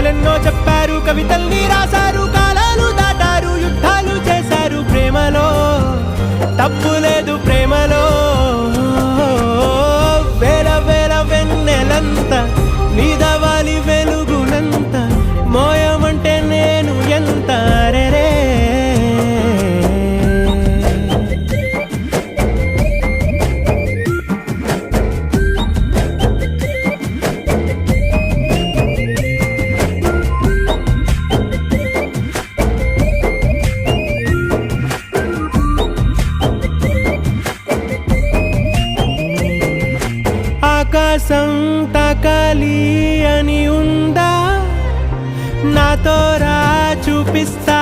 కథలెన్నో చెప్పారు, కవితల్ని రాశారు, కాలాలు దాటారు, యుద్ధాలు చేశారు. ప్రేమలో తప్పు లేదు, ప్రేమలో వేల వేల వెన్నెలంత నీదవాలి వెలుగునంత, మోయమంటే నేను ఎంత రే. ఆకాశం తాకాలి అని ఉందా, నాతో రా చూపిస్తా